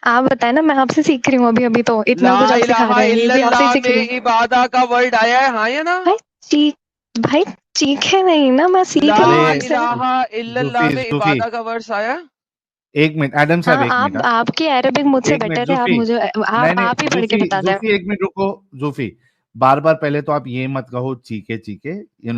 आप बताएं ना, मैं आपसे सीख रही हूँ अभी अभी, तो इतना ला कुछ आप सिखा इलाहा रहे हैं, ये भी आपसे ही इल्लल्लाह सीख रही में हूँ। इबादा का वर्ड आया है, हाँ या ना? भाई भाई चीखे नहीं ना, मैं सीख ला रही हूँ अरे आपसे। इलाहा इल्लल्लाह जूफी में जूफी इबादा का वर्ड आया? एक मिनट एडम साहब, हाँ, एक मिनट। आपकी अरेबिक मुझसे एक मिनट बेटर है, आप जूफी, मुझे नहीं नहीं आप ही पढ़ के जूफी बता दें। जूफी एक मिनट रुको। जूफी, बार बार पहले तो आप ये मत कहो चीके चीके, ये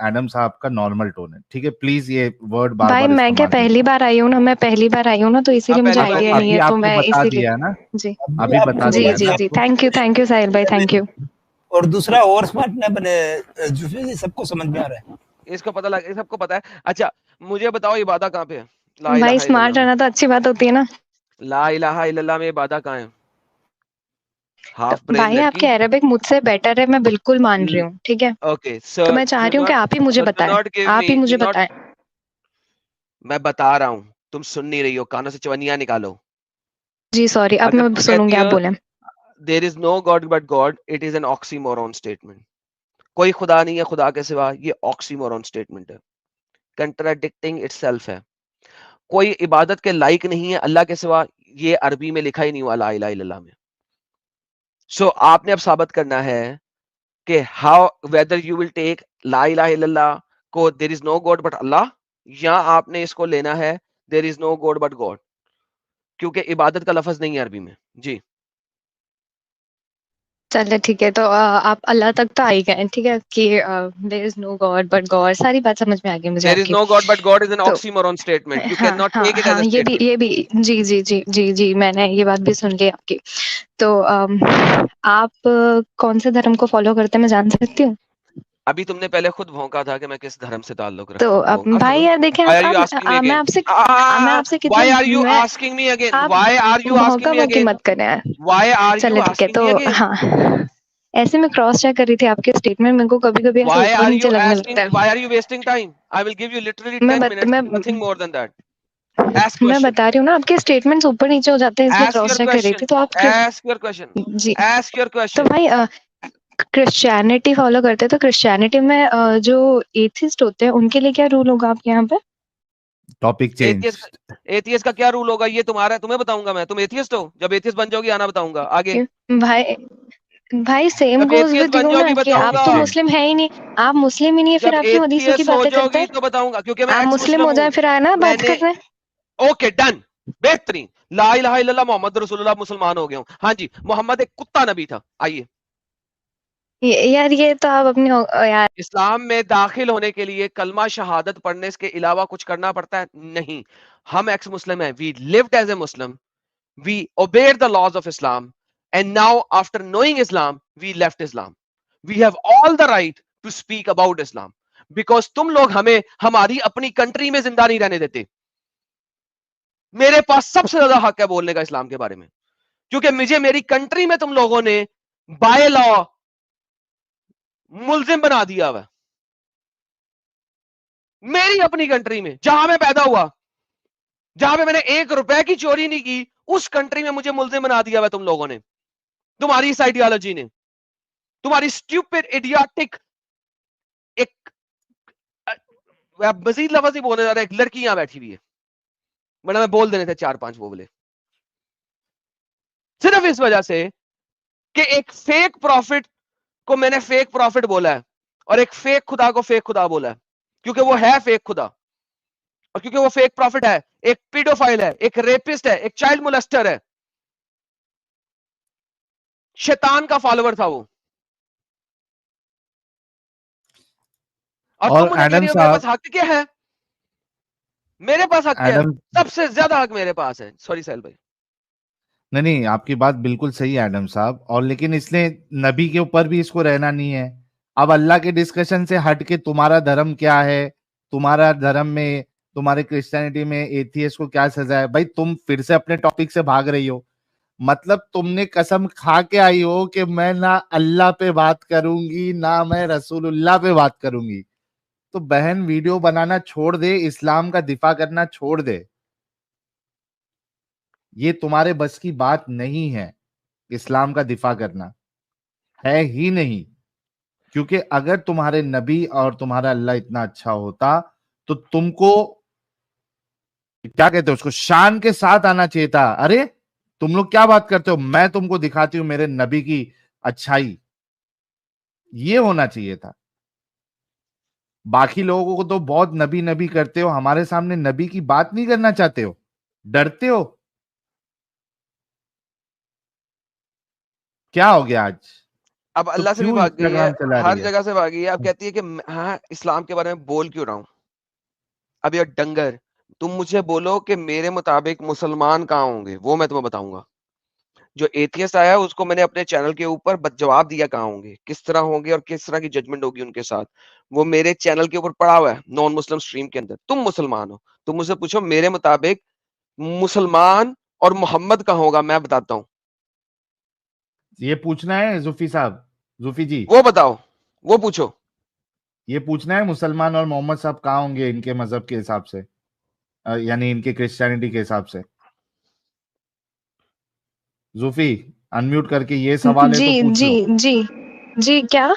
एडम साहब का नॉर्मल टोन है, ठीक है? प्लीज ये वर्ड बार भाई बार मैं क्या इस्तेमाल नहीं पहली करना। बार आई हूँ ना, मैं पहली बार आई हूँ ना, तो इसीलिए आप मुझे पहली हाँ, बार तो आइडिया नहीं नहीं है? है, अभी तो आपको मैं बता इसीलिए। दिया ना, जी अभी आप बता जी दिया जी ना जी, आपको। थैंक यू साहिल भाई, थैंक यू। और दूसरा और स्मार्ट ना बने जूफी जी, सबको समझ में आ रहा है। इसको पता लग, सबको पता है। अच्छा मुझे बताओ इबादा कहाँ पे है? ला भाई इलाहा स्मार्ट इल्लल्लाह में। रहना तो अच्छी बात होती है ना। ला इलाहा इल्लल्लाह में इबादा कहाँ है? तो हाफ ब्रेन भाई आपकी लड़की। अरेबिक मुझसे बेटर है, मैं बिल्कुल मान रही हूँ, ठीक है। ओके, सो तो मैं चाह डू रही हूँ कि नॉट आप ही मुझे डू बताएं, नॉट गिव आप मी, ही डू मुझे नॉट। बताएं। मैं बता रहा हूँ, तुम सुन नहीं रही हो, कानों से चवनिया निकालो। जी सॉरी, अब अगर मैं तुम कहती सुनूंगी, आप हो बोले। There is no god but god, it is an oxymoron statement. कोई खुदा नहीं है खुदा के सिवा, ये ऑक्सीमोरॉन स्टेटमेंट है, कंट्राडिक्टिंग इटसेल्फ है। कोई इबादत के लायक नहीं है अल्लाह के सिवा, ये अरबी में लिखा ही नहीं हुआ ला इलाहा इल्लल्लाह में। सो आपने अब साबित करना है कि how whether you will take ला इलाहा इल्लल्लाह को there is no god but Allah, या आपने इसको लेना है there is no god but God, क्योंकि इबादत का लफज नहीं है अरबी में। जी चलिए ठीक है, तो आप अल्लाह तक तो आ ही गए, ठीक है, कि there is no god but god, सारी बात समझ में आ गई मुझे देयर इज आपकी। No god but god is an तो ऑक्सीमोरॉन स्टेटमेंट, यू कैन हाँ नॉट हाँ टेक इट एज हाँ, अ स्टेटमेंट। ये भी जी जी जी जी जी, मैंने ये बात भी सुन ली आपकी। तो आप कौन से धर्म को फॉलो करते हैं, मैं जान सकती हूँ? अभी तुमने पहले खुद भौंका था कि मैं किस धर्म से ताल्लुक तो रखता हूँ। अब भौंका भाई सुनो। यार देखें, Why are you asking me मैं again? आपसे कितने Why are you मैं asking me again? आप Why are you asking भौंका me भौंकी again? मत करें यार। Why are you चले ठीक है, asking तो me again? हाँ, ऐसे में क्रॉस चेक कर रही थी आपके स्टेटमेंट, मेरे को कभी कभी ऐसे Why ऊपर are नीचे you लगने asking? लगता है। Why are you wasting time? I will give you literally मैं 10 बत, minutes, मैं nothing more than that. Ask मैं question. बता रही हूँ ना, आपके स्टेटमेंट्स ऊपर नीचे हो जाते हैं, इसलिए Ask क्रॉस your चेक कर रही थी, question. तो आप Ask your question. जी। Ask your तो question. भाई क्रिश्चियनिटी फॉलो करते हैं, तो क्रिश्चियनिटी में जो एथिस्ट होते हैं उनके लिए क्या रूल होगा आपके यहाँ पे? Topic change. एथियस्ट का क्या रूल होगा ये तुम्हारा, तुम्हें बताऊंगा मैं। तुम एथियस्ट हो, जब एथियस्ट बन जाओगी आना बताऊंगा आगे। भाई भाई सेम जब गोज एथियस्ट विद बन यू ना, जाओगी कि आप बताऊंगा। तो मुस्लिम है ही नहीं, आप मुस्लिम ही नहीं है, फिर जब आप क्यों हदीसों की एथियस्ट हो बातें करते जाओगी हैं? तो बताऊंगा, क्योंकि मैं आप एक्स मुस्लिम मुस्लिम हो हूं। जाए फिर आए ना बात मैंने करने। ओके डन, बेहतरीन। ला इलाहा इल्लल्लाह मोहम्मद रसूलुल्लाह, मुसलमान हो गया हूं। हाँ जी, मोहम्मद एक कुत्ता नबी था। आइए, यार ये तो आप अपनी यार इस्लाम में दाखिल होने के लिए कलमा शहादत पढ़ने के अलावा कुछ करना पड़ता है? नहीं। हम एक्स मुस्लिम हैं, we lived as a Muslim, we obeyed the laws of Islam, and now after knowing Islam we left Islam. We have all the right to speak about Islam, because तुम लोग हमें हमारी अपनी country में जिंदा नहीं रहने देते। मेरे पास सबसे ज्यादा हक है बोलने का इस्लाम के बारे में, क्योंकि मुझे मेरी कंट्री में तुम लोगों ने बाय लॉ मुल्जिम बना दिया हुआ। मेरी अपनी कंट्री में, जहां मैं पैदा हुआ, जहां पे मैंने 1 रुपए की चोरी नहीं की, उस कंट्री में मुझे मुल्जिम बना दिया हुआ तुम लोगों ने, तुम्हारी इस आइडियोलॉजी ने, तुम्हारी स्ट्यूपिड इडियोटिक एक मजीद लफ्ज ही बोलने जा रहा है, एक लड़की यहां बैठी हुई है, वरना मैं बोल देने थे 4-5 वो बोले, सिर्फ इस वजह से कि एक फेक प्रॉफिट को मैंने फेक प्रॉफिट बोला है, और एक फेक खुदा को फेक खुदा बोला है, क्योंकि वो है फेक खुदा, और क्योंकि वो फेक प्रॉफिट है, एक पीडोफाइल है, एक रेपिस्ट है, एक चाइल्ड मोलेस्टर है, शैतान का फॉलोवर था वो। और और तुम मुझे कह एडम रही हो मेरे पास साहब, हक क्या है? मेरे पास हक क्या है? एडम, सबसे ज्यादा हक मेरे पास है। सॉरी साहिल भाई। नहीं नहीं, आपकी बात बिल्कुल सही है एडम साहब, और लेकिन इसलिए नबी के ऊपर भी इसको रहना नहीं है। अब अल्लाह के डिस्कशन से हट के तुम्हारा धर्म क्या है, तुम्हारा धर्म में, तुम्हारे क्रिश्चियनिटी में एथियस्ट को क्या सजा है, भाई तुम फिर से अपने टॉपिक से भाग रही हो। मतलब तुमने कसम खा के आई हो कि मैं ना अल्लाह पे बात करूंगी ना मैं रसूलुल्लाह पे बात करूंगी। तो बहन वीडियो बनाना छोड़ दे, इस्लाम का दिफा करना छोड़ दे। ये तुम्हारे बस की बात नहीं है, इस्लाम का दिफा करना है ही नहीं। क्योंकि अगर तुम्हारे नबी और तुम्हारा अल्लाह इतना अच्छा होता तो तुमको, क्या कहते हो उसको, शान के साथ आना चाहिए था। अरे तुम लोग क्या बात करते हो, मैं तुमको दिखाती हूं मेरे नबी की अच्छाई, ये होना चाहिए था। बाकी लोगों को तो बहुत नबी नबी करते हो, हमारे सामने नबी की बात नहीं करना चाहते हो, डरते हो। क्या हो गया आज? अब तो अल्लाह से भी क्यों भाग गई है, इंस्टाग्राम चला रही हर है? जगह से भागी है। अब कहती है कि हाँ इस्लाम के बारे में बोल क्यों रहा हूं। अब ये डंगर, तुम मुझे बोलो कि मेरे मुताबिक मुसलमान कहाँ होंगे, वो मैं तुम्हें बताऊंगा। जो एथियस्ट आया है उसको मैंने अपने चैनल के ऊपर जवाब दिया कहाँ होंगे, किस तरह होंगे और किस तरह की जजमेंट होगी उनके साथ। वो मेरे चैनल के ऊपर पड़ा हुआ है नॉन मुस्लिम स्ट्रीम के अंदर। तुम मुसलमान हो, तुम मुझसे पूछो मेरे मुताबिक मुसलमान और मोहम्मद कहाँ होगा, मैं बताता हूँ। ये पूछना है जूफी साहब, जूफी जी, वो बताओ, वो पूछो। ये पूछना है मुसलमान और मोहम्मद साहब कहाँ होंगे इनके मजहब के हिसाब से, यानी इनके क्रिश्चियनिटी के हिसाब से। जूफी, अनम्यूट करके ये सवाल है जी तो पूछ जी लो। जी जी, क्या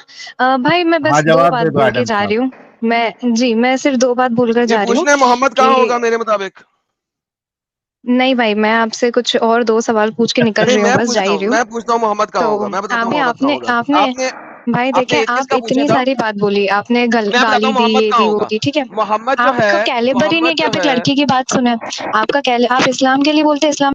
भाई मैं हाँ, बस दो जवाब बात दे दो बोल के एडम जा रही साहब। हूँ। मैं सिर्फ दो बात बोलकर ये जा रही हूँ पूछना है मोहम्मद कि कहाँ होगा मेरे मुताबिक। नहीं भाई, मैं आपसे कुछ और दो सवाल पूछ के निकल नहीं रही हूँ, बस जा ही रही हूँ। मैं पूछता हूँ मोहम्मद कहाँ तो होगा, मैं बताता हूँ अभी मोहम्मद कहाँ आपने होगा। आपने आपने भाई आपने देखें, एथियस्ट आप का पूछा इतनी था, सारी बात बोली, आपने मैं बताता गाली हूँ दी, मोहम्मद ये कहाँ दी वो होगा। दी, ठीक है। मोहम्मद जो आपका है, कैलिबर ही नहीं है मोहम्मद कि जो आप एक है, लड़की की बात सुने। आप इस्लाम के लिए बोलते हैं, इस्लाम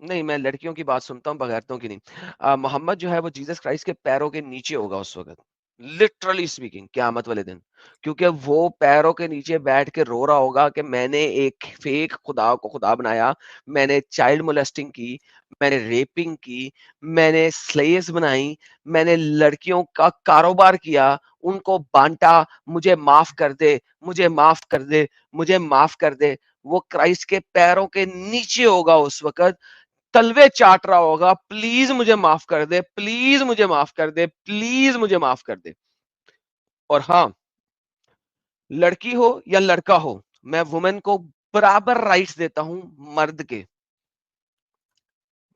नहीं मैं लड़कियों की बात सुनता हूँ, बगैरतों की नहीं। मोहम्मद जो है वो जीसस क्राइस्ट के पैरों के नीचे होगा उस वक्त, लिटरली स्पीकिंग, क़यामत वाले दिन। क्योंकि वो पैरों के नीचे बैठ के रो रहा होगा कि मैंने एक फेक खुदा को खुदा बनाया, मैंने चाइल्ड मोलेस्टिंग की, मैंने रेपिंग की, मैंने स्लेव्स बनाई, मैंने लड़कियों का कारोबार किया, उनको बांटा, मुझे माफ कर दे, मुझे माफ कर दे, मुझे माफ कर दे। वो क्राइस्ट के पैरों के नीचे होगा उस वक्त, तलवे चाट रहा होगा, प्लीज मुझे माफ कर दे, प्लीज मुझे माफ कर दे, प्लीज मुझे माफ कर दे। और हाँ, लड़की हो या लड़का हो, मैं वुमेन को बराबर राइट्स देता हूं मर्द के,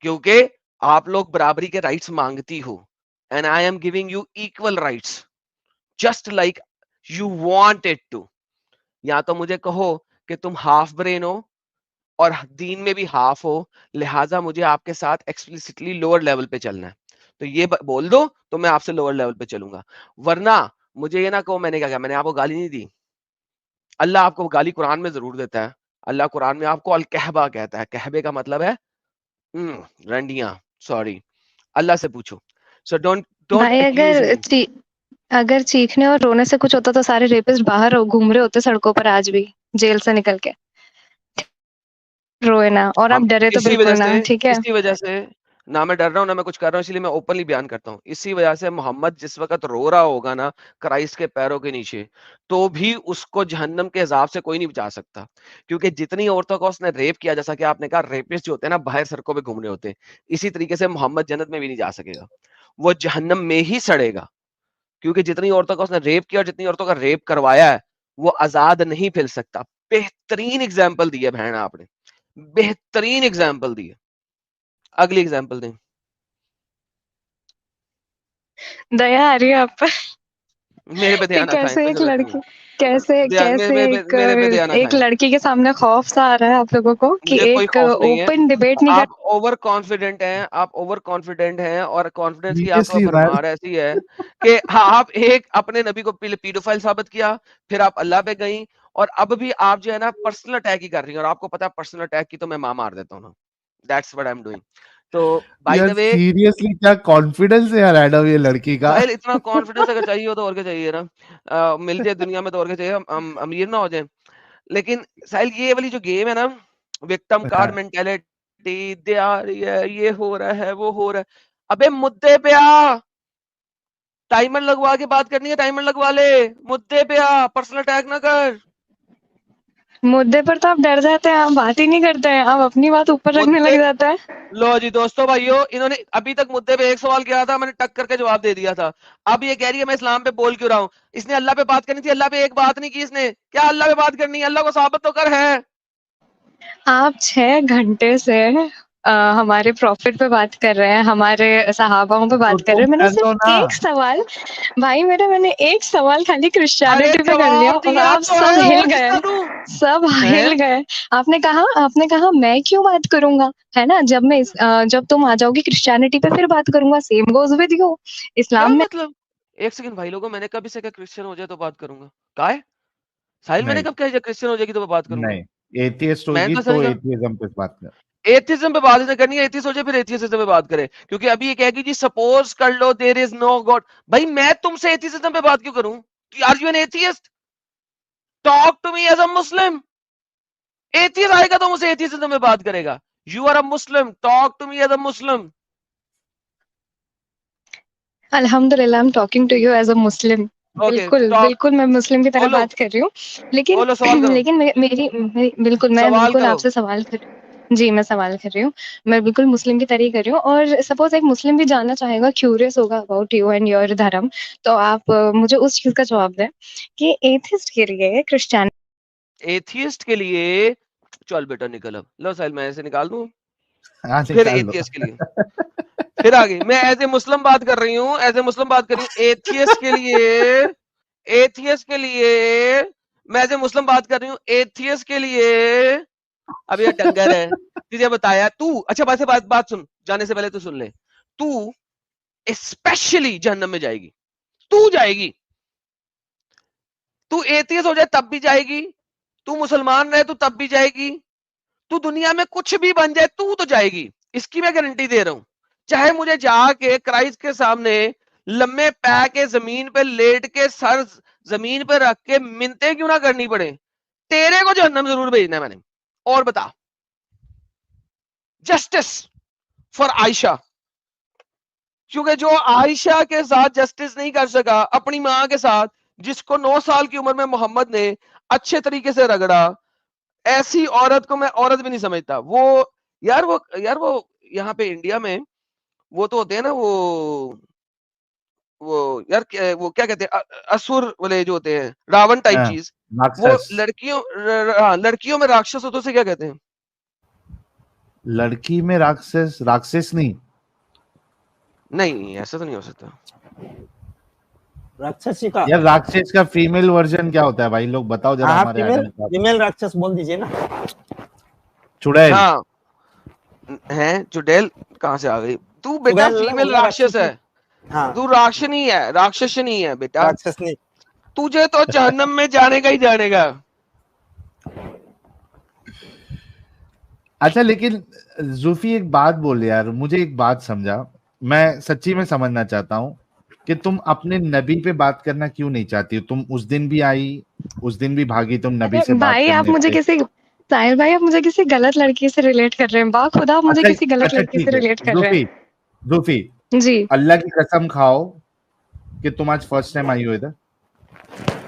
क्योंकि आप लोग बराबरी के राइट्स मांगती हो, and I am giving you equal rights just like you want it to. या तो मुझे कहो कि तुम हाफ ब्रेन हो और दीन में भी हाफ हो, लिहाजा मुझे आपके साथ एक्सप्लिसिटली लोअर लेवल पे चलना है, तो ये बोल दो तो मैं आपसे लोअर लेवल पे चलूंगा। वरना मुझे ये ना कहो मैंने क्या कहा, मैंने आपको गाली नहीं दी। अल्लाह आपको गाली कुरान में जरूर देता है। अल्लाह कुरान में आपको अल कहबा कहता है, कहबे का मतलब है रंडियां, सॉरी। अल्लाह से पूछो। सो डोंट डोंट भाई एक्यूज मी। अगर चीखने और रोने से कुछ होता तो सारे रेपिस्ट बाहर घूम रहे होते सड़कों पर आज भी, जेल से निकल के। रोए ना, और आप हम डरे तो बिल्कुल ना, ठीक है। इसी वजह से ना मैं डर रहा हूँ ना मैं कुछ कर रहा हूँ, इसलिए मैं ओपनली बयान करता हूँ। इसी वजह से मोहम्मद जिस वक्त रो रहा होगा ना क्राइस्ट के पैरों के नीचे, तो भी उसको जहन्नम के अजाब से कोई नहीं बचा सकता। क्योंकि जितनी औरतों का उसने रेप किया, जैसा कि आपने कहा रेपिस्ट जो होते हैं ना बाहर सड़कों पे घूम रहे होते हैं, इसी तरीके से मोहम्मद जन्नत में भी नहीं जा सकेगा, वो जहन्नम में ही सड़ेगा। क्योंकि जितनी औरतों का उसने रेप किया और जितनी औरतों का रेप करवाया है, वो आजाद नहीं फिर सकता। बेहतरीन एग्जाम्पल दी है बहन आपने, बेहतरीन एग्जाम्पल दी है। अगली एग्जाम्पल दें। दया आ रही है आप पर मेरे पे कि ध्यान ना खाएं, कैसे कोई एक जरूरत नहीं लड़की, है। कैसे ध्यान कैसे मेरे पे ध्यान ना एक खाएं। लड़की के सामने खौफ सा आ रहा है आप लोगों को कि मुझे कोई एक खौफ नहीं है। ओपन डिबेट नहीं कर। आप ओवर कॉन्फिडेंट हैं, आप ओवर कॉन्फिडेंट हैं, और कॉन्फिडेंस की आपको सीरियसली मैन, भरमार ऐसी है कि हाँ, आप एक अपने नबी को पीडोफाइल साबित किया, फिर आप अल्लाह पे गई, और अब भी आप जो है ना पर्सनल अटैक ही कर रही हैं, और आपको पता है पर्सनल अटैक की तो मैं मार देता हूँ ना। That's what I am doing. तो बाय यार द वे सीरियसली क्या कॉन्फिडेंस है यार एडम ये लड़की का। भाई, इतना कॉन्फिडेंस अगर चाहिए हो तो और क्या चाहिए ना। मिल जाए दुनिया में तो और क्या चाहिए, हम अमीर ना हो जाए। लेकिन साहिल ये वाली जो गेम है ना, विक्टिम कार्ड मेंटेलिटी, ये हो रहा है, वो हो रहा है। अबे मुद्दे पे आ, टाइमर लगवा के बात करनी है, टाइमर लगवा ले, मुद्दे पे आ, पर्सनल अटैक ना कर। मुद्दे पर तो आप डर जाते हैं, आप बात ही नहीं करते हैं, आप अपनी बात ऊपर रखने मुद्दे लग जाते हैं। लो जी दोस्तों भाइयों, इन्होंने अभी तक मुद्दे पे एक सवाल किया था, मैंने टक करके जवाब दे दिया था। अब ये कह रही है मैं इस्लाम पे बोल क्यों रहा हूं। इसने अल्लाह पे बात करनी थी, अल्लाह पे एक बात नहीं की इसने। क्या अल्लाह पे बात करनी है? अल्लाह को साबित तो कर है। आप 6 घंटे से हमारे प्रॉफिट पे बात कर रहे हैं, हमारे सहाबाओं पे तो बात कर रहे तुम हैं। मैंने कर लो सिर्फ ना। एक सवाल, भाई मैंने एक सवाल खाली अरे क्रिश्चियनिटी पे कर लिया जवाब और दिया आप तो सब है, हिल और गए, किसका दूं? सब हिल हैं? गए। आपने कहा मैं क्यों बात करूंगा, है ना? जब तुम आ जाओगी क्रिश्चियनिटी पे फिर बात करूंगा। Same goes with you. क्या इस्लाम में मतलब? एक सेकंड भाई लोगों, मैंने कभी से क्या क्रिश्चियन हो जाए तो बात करूंगा? का है साहिल, मैंने नहीं कब कहा क्रिश्चियन हो जाएगी तो मैं बात करूंगा? नहीं, एथियस्ट मैं होगी तो तो समझा एथियज्म पे बात कर। एथिज्म पे बात नहीं करनी है, एथियस्ट हो जाए फिर एथियसिज्म पे बात करें। क्योंकि अभी ये कहेगी जी सपोज कर लो देयर इज नो गॉड। भाई मैं तुमसे एथियसिज्म पे बात क्यों करूं? Are you an atheist? Talk to me as a Muslim. Atheist आएगा तो मुझसे एथियसिज्म पे बात करेगा। You are a Muslim, talk to me as a Muslim. अल्हम्दुलिल्लाह I am talking to you as a Muslim. Okay बिल्कुल talk. बिल्कुल मैं मुस्लिम की तरह बोलो बात कर रही हूँ। लेकिन बोलो, सवाल करो, लेकिन बिल्कुल मैं सवाल बिल्कुल करो। आपसे सवाल कर जी, मैं सवाल कर रही हूँ। मैं बिल्कुल मुस्लिम की तरह ही कर रही हूँ, और सपोज एक मुस्लिम भी जानना चाहेगा, क्यूरियस होगा अबाउट यू एंड योर धर्म, तो आप मुझे उस चीज का जवाब दें कि एथिस्ट के लिए क्रिश्चियन एथियस्ट के लिए चल बेटा निकल, अब लो साहिल मैं ऐसे निकाल दूं। हाँ फिर निकाल लो। एथियस्ट के लिए, फिर आगे मैं एज ए मुस्लिम बात कर रही हूँ, एज ए मुस्लिम बात कर रही हूँ। एथियस्ट के लिए, एथियस्ट के लिए मैं एज ए मुस्लिम बात कर रही हूँ। एथियस्ट के लिए अब ये डंगर है, तुझे बताया तू। अच्छा बात सुन, जाने से पहले तू सुन ले। तू स्पेशली जहन्नम में जाएगी, तू जाएगी। तू एथियस्ट हो जाए तब भी जाएगी, तू मुसलमान रहे तो तब भी जाएगी, तू दुनिया में कुछ भी बन जाए तू तो जाएगी। इसकी मैं गारंटी दे रहा हूं। चाहे मुझे जाके क्राइस्ट के सामने लम्बे पै के जमीन पे लेट के सर जमीन पे रख के मिन्नतें क्यों ना करनी पड़े, तेरे को जहन्नम जरूर भेजना है मैंने। और बता, जस्टिस फॉर आयशा। क्योंकि जो आयशा के साथ जस्टिस नहीं कर सका अपनी मां के साथ, जिसको 9 साल की उम्र में मोहम्मद ने अच्छे तरीके से रगड़ा, ऐसी औरत को मैं औरत भी नहीं समझता। वो यहाँ पे इंडिया में वो तो होते हैं ना, वो यार वो क्या कहते हैं, असुर वाले जो होते हैं, रावण टाइप हाँ, चीज। वो राक्षस। लड़कियों में राक्षस होते उसे क्या कहते हैं? लड़की में राक्षस, राक्षस नहीं। नहीं ऐसा तो नहीं हो सकता। राक्षसी का। यार राक्षस का फीमेल वर्जन क्या होता है भाई, लोग बताओ जरा हाँ, हमारे फीमेल आदम साहब। फीमेल राक्षस बोल दीजिए ना। चुड़ैल। हाँ है, चुड़ैल कहाँ से आ गई? तू बेटा चुड़ैल ना, फीमेल वो राक्षस है, हाँ, तू राक्षनी है, राक्षसनी है बेटा। राक्षस नहीं। तुझे तो जहन्नम में जाने का ही जानेगा। अच्छा लेकिन जूफी एक बात बोल यार, मुझे एक बात समझा, मैं सच्ची में समझना चाहता हूँ कि तुम अपने नबी पे बात करना क्यों नहीं चाहती हो? तुम उस दिन भी आई, उस दिन भी भागी तुम नबी अरे से बात भाई, आप करने मुझे पे। किसी साहिल भाई, आप मुझे किसी गलत लड़की से रिलेट कर रहे हैं। खुदा आप मुझे अच्छा किसी गलत अच्छा लड़की से ठीक है, रिलेट कर रहे जूफी जूफी हैं जी। अल्लाह की कसम खाओ कि तुम आज फर्स्ट टाइम आई हो इधर।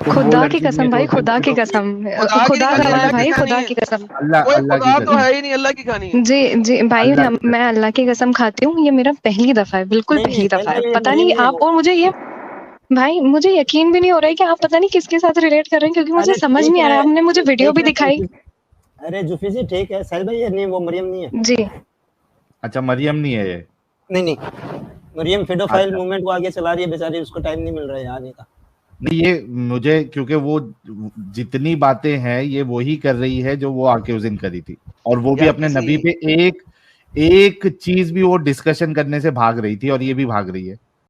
तुम वो खुदा की लड़की नहीं है कसम जो भाई, उस दिन खुदा की पीटो। कसम, खुदा की खुदा कहानी, गवाह है अल्लाह की भाई, कहानी खुदा है। की कसम। अल्लाह कोई अल्लाह की खुदा तो कसम, है ही नहीं, अल्लाह की कहानी है। जी जी भाई, अल्लाह की मैं कसम। अल्लाह की कसम खाती हूँ, ये मेरा पहली दफा है, बिल्कुल नहीं नहीं, पहली साहिल दफा है। भाई ये पता मरियम नहीं नहीं है आप, वो। और मुझे ये भाई मुझे यकीन भी नहीं हो रहा है कि आप पता नहीं किसके साथ रिलेट कर रहे हैं, क्योंकि मुझे अरे समझ ठीक नहीं आ रहा है, है। आपने मुझे वीडियो ठीक भी है दिखाई। अरे जुफी जी ठीक है, साहिल भाई ये नहीं, वो मरियम नहीं है। जी अच्छा मरियम नहीं है ये। नहीं नहीं, मरियम फेडोफाइल अच्छा मूवमेंट को आगे चला रही है बेचारी, उसको टाइम नहीं मिल रहा है आने का। नहीं, ये मुझे क्योंकि वो जितनी बातें हैं ये वही कर रही है जो वो आके उस दिन करी थी, और वो भी यार अपने किसी नबी पे एक एक चीज भी वो डिस्कशन करने से भाग रही थी, और ये भी भाग रही है।